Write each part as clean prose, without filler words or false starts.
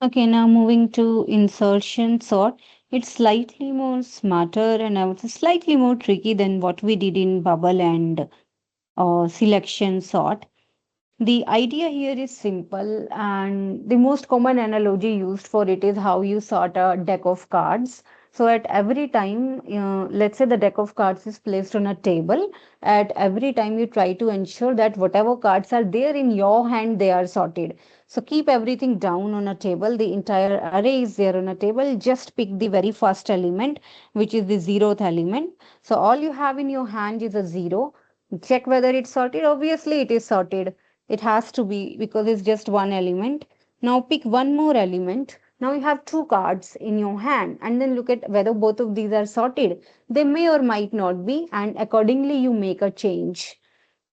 Okay, now moving to insertion sort. It's slightly more smarter and I would say slightly more tricky than what we did in bubble and selection sort. The idea here is simple, and the most common analogy used for it is how you sort a deck of cards. So, at every time, let's say the deck of cards is placed on a table, at every time you try to ensure that whatever cards are there in your hand, they are sorted. So, keep everything down on a table. The entire array is there on a table. Just pick the very first element, which is the zeroth element. So, all you have in your hand is a zero. Check whether it's sorted. Obviously, it is sorted. It has to be because it's just one element. Now pick one more element. Now you have two cards in your hand and then look at whether both of these are sorted. They may or might not be, and accordingly you make a change.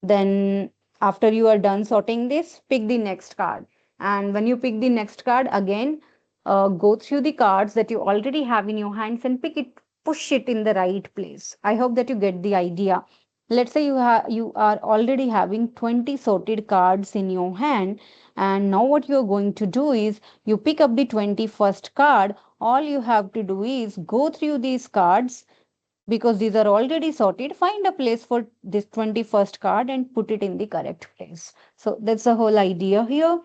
Then after you are done sorting this, pick the next card. And when you pick the next card again, go through the cards that you already have in your hands and pick it, push it in the right place. I hope that you get the idea. Let's say you are already having 20 sorted cards in your hand, and now what you're going to do is you pick up the 21st card. All you have to do is go through these cards because these are already sorted. Find a place for this 21st card and put it in the correct place. So that's the whole idea here.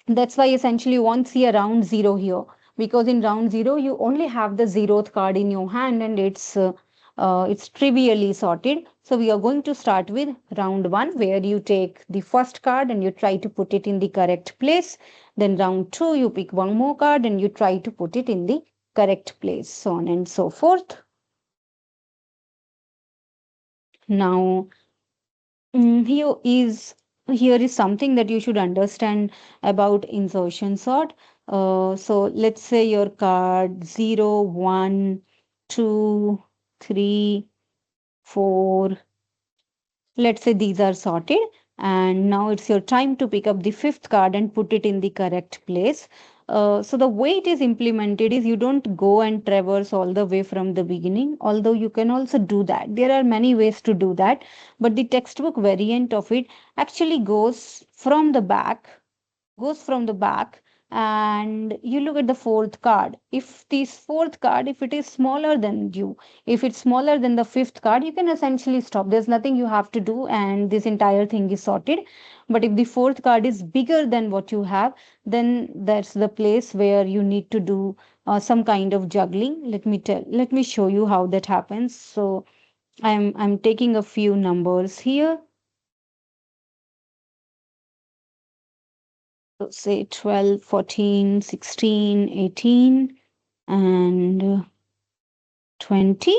That's why essentially you won't see a round zero here, because in round zero you only have the zeroth card in your hand and it's trivially sorted. So we are going to start with round one, where you take the first card and you try to put it in the correct place. Then round two, you pick one more card and you try to put it in the correct place, so on and so forth. Now, here is something that you should understand about insertion sort. So let's say your card 0, 1, 2, 3, 4. Let's say these are sorted, and now it's your time to pick up the fifth card and put it in the correct place. So the way it is implemented is you don't go and traverse all the way from the beginning, although you can also do that. There are many ways to do that, but the textbook variant of it actually goes from the back and you look at the fourth card. If this fourth card, if it is smaller than you, if it's smaller than the fifth card, you can essentially stop. There's nothing you have to do and this entire thing is sorted. But if the fourth card is bigger than what you have, then that's the place where you need to do some kind of juggling. Let me show you how that happens. So I'm taking a few numbers here. So say 12, 14, 16, 18, and 20.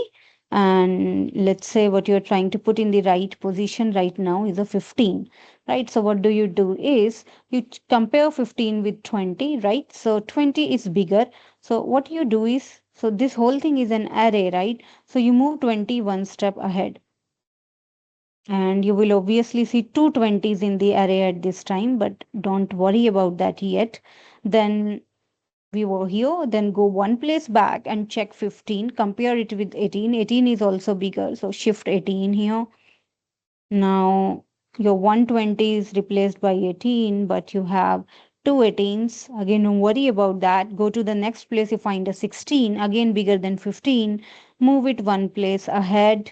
And let's say what you're trying to put in the right position right now is a 15, right? So what do is you compare 15 with 20, right? So 20 is bigger. So what you do is, so this whole thing is an array, right? So you move 20 one step ahead. And you will obviously see two 20s in the array at this time, but don't worry about that yet. Then we were here, then go one place back and check 15, compare it with 18. 18 is also bigger, so shift 18 here. Now your 120 is replaced by 18, but you have two 18s. Again, don't worry about that. Go to the next place, you find a 16, again bigger than 15. Move it one place ahead.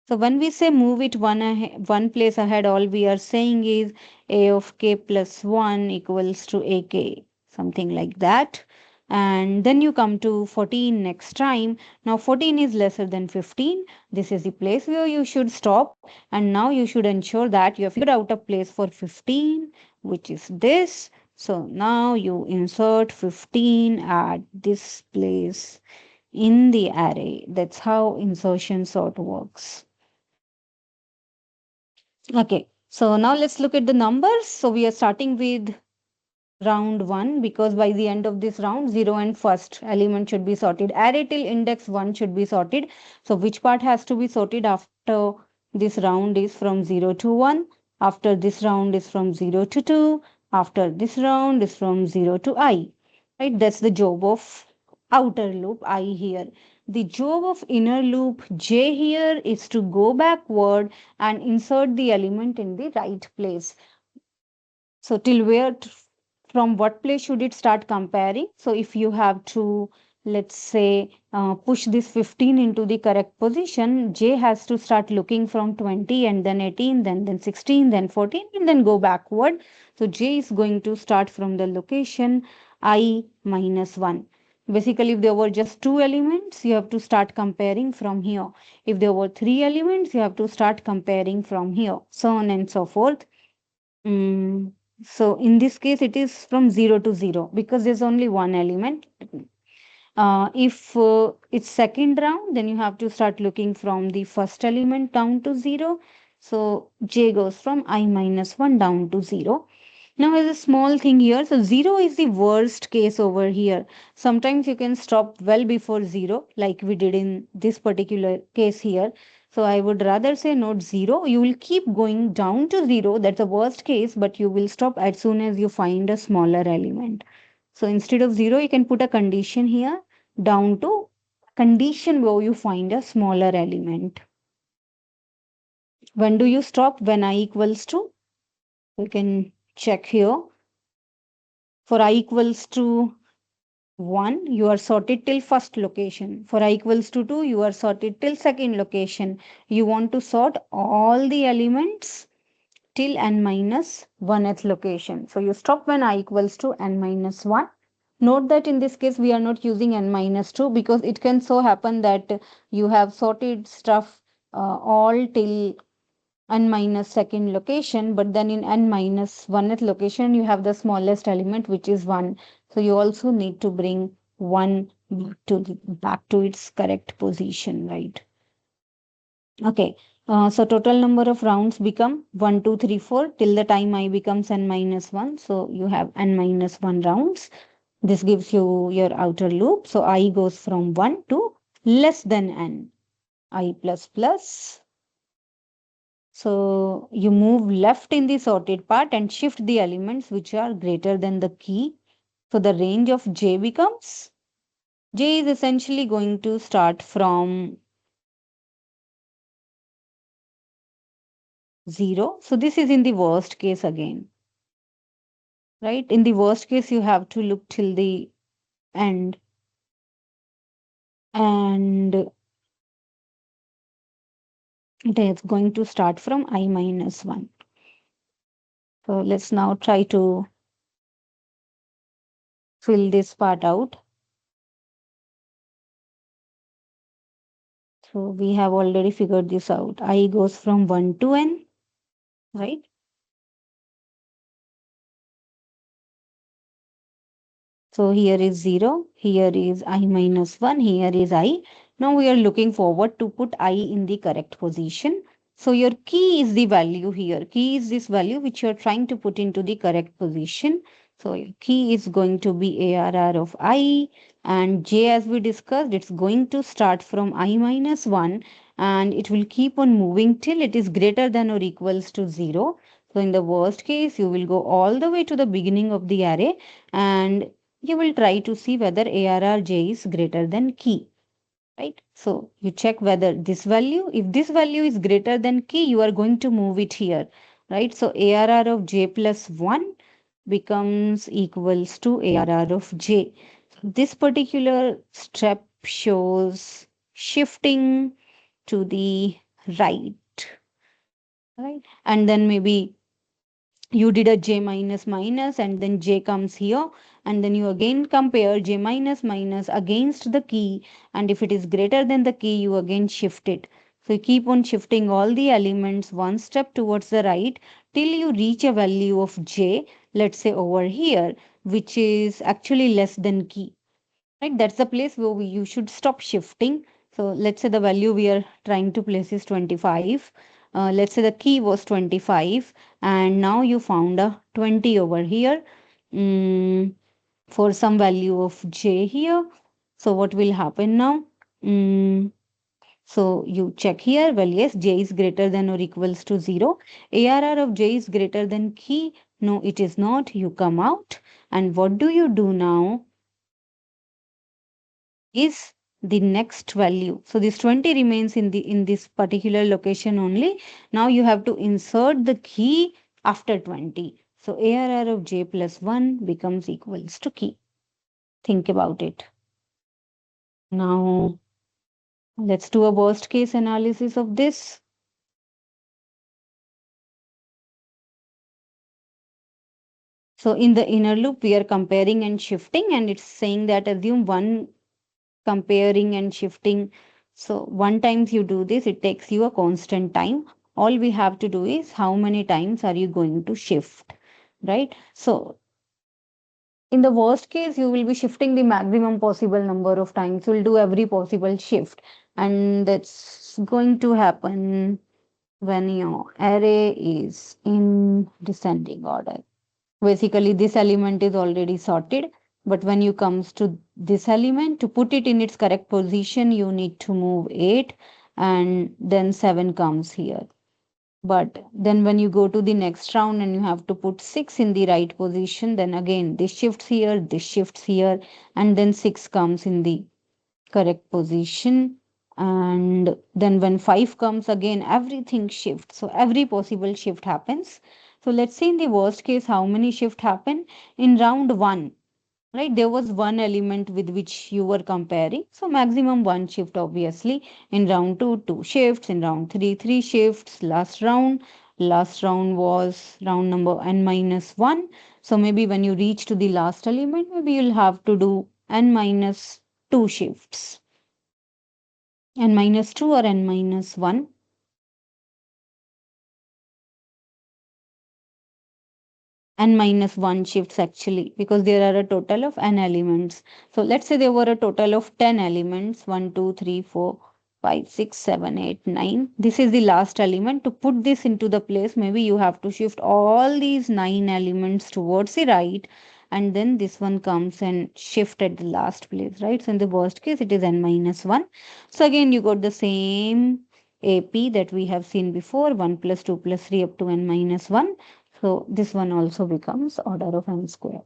So when we say move it one place ahead, all we are saying is a of k plus 1 equals to ak, something like that. And then you come to 14 next time. Now 14 is lesser than 15. This is the place where you should stop. And now you should ensure that you have figured out a place for 15, which is this. So now you insert 15 at this place in the array. That's how insertion sort works. Okay, so now let's look at the numbers. So we are starting with round one because by the end of this round, 0 and first element should be sorted. Array till index 1 should be sorted. So which part has to be sorted after this round is from 0 to 1. After this round is from 0 to 2. After this round is from 0 to I. Right, that's the job of outer loop I here. The job of inner loop J here is to go backward and insert the element in the right place. So till where, from what place should it start comparing? So if you have to, let's say, push this 15 into the correct position, J has to start looking from 20 and then 18, then 16, then 14, and then go backward. So J is going to start from the location I minus 1. Basically, if there were just two elements, you have to start comparing from here. If there were three elements, you have to start comparing from here, so on and so forth. Mm, so in this case, it is from 0 to 0 because there's only one element. If it's second round, then you have to start looking from the first element down to 0. So J goes from I minus 1 down to 0. Now, as a small thing here, so 0 is the worst case over here. Sometimes you can stop well before 0, like we did in this particular case here. So I would rather say not 0. You will keep going down to 0. That's the worst case, but you will stop as soon as you find a smaller element. So instead of 0, you can put a condition here down to condition where you find a smaller element. When do you stop? When I equals to, you can check here. For I equals to 1, you are sorted till first location. For I equals to 2, you are sorted till second location. You want to sort all the elements till n minus 1th location. So you stop when I equals to n minus 1. Note that in this case, we are not using n minus 2 because it can so happen that you have sorted stuff all till n minus second location, but then in n minus 1th location, you have the smallest element, which is 1. So you also need to bring 1 back to its correct position, right? Okay. So total number of rounds become 1, 2, 3, 4 till the time I becomes n minus 1. So you have n minus 1 rounds. This gives you your outer loop. So I goes from 1 to less than n. I plus plus. So you move left in the sorted part and shift the elements which are greater than the key. So the range of J becomes, J is essentially going to start from 0. So this is in the worst case again, right? In the worst case, you have to look till the end. And it is going to start from I minus 1. So let's now try to fill this part out. So we have already figured this out. I goes from 1 to n, right? So here is 0, here is I minus 1, here is I. Now we are looking forward to put I in the correct position. So your key is the value here. Key is this value which you are trying to put into the correct position. So your key is going to be ARR of I, and J, as we discussed, it's going to start from I minus 1 and it will keep on moving till it is greater than or equals to 0. So in the worst case, you will go all the way to the beginning of the array and you will try to see whether ARRJ is greater than key, right? So you check whether this value, if this value is greater than key, you are going to move it here, right? So ARR of J plus 1 becomes equals to ARR of J. This particular step shows shifting to the right, right? And then maybe you did a j minus minus and then j comes here and then you again compare j minus minus against the key, and if it is greater than the key you again shift it. So you keep on shifting all the elements one step towards the right till you reach a value of j, let's say over here, which is actually less than key, right? That's the place where you should stop shifting. So let's say the value we are trying to place is 25. Let's say the key was 25 and now you found a 20 over here, mm, for some value of j here. So what will happen now? So you check here, well, yes, j is greater than or equals to 0. ARR of j is greater than key. No, it is not. You come out. And what do you do now? Is the next value. So this 20 remains in this particular location only. Now you have to insert the key after 20. So ARR of j plus 1 becomes equals to key. Think about it. Now, let's do a worst case analysis of this. So in the inner loop, we are comparing and shifting, and it's saying that assume one comparing and shifting. So one times you do this, it takes you a constant time. All we have to do is how many times are you going to shift, right? So in the worst case, you will be shifting the maximum possible number of times. You'll do every possible shift, and that's going to happen when your array is in descending order. Basically, this element is already sorted, but when you comes to this element, to put it in its correct position, you need to move 8 and then 7 comes here. But then when you go to the next round and you have to put 6 in the right position, then again this shifts here, and then 6 comes in the correct position. And then when 5 comes again, everything shifts. So every possible shift happens. So let's say in the worst case, how many shift happen? In round 1, right, there was one element with which you were comparing, so maximum one shift obviously. In round 2, two shifts. In round 3, three shifts. Last round was round number n minus 1. So maybe when you reach to the last element, maybe you'll have to do n minus 2 shifts, n minus 2 or n minus 1. N minus 1 shifts actually, because there are a total of n elements. So let's say there were a total of 10 elements, 1, 2, 3, 4, 5, 6, 7, 8, 9. This is the last element. To put this into the place, maybe you have to shift all these 9 elements towards the right, and then this one comes and shift at the last place, right? So in the worst case, it is n minus 1. So again, you got the same AP that we have seen before, 1 plus 2 plus 3 up to n minus 1. So this one also becomes order of n square.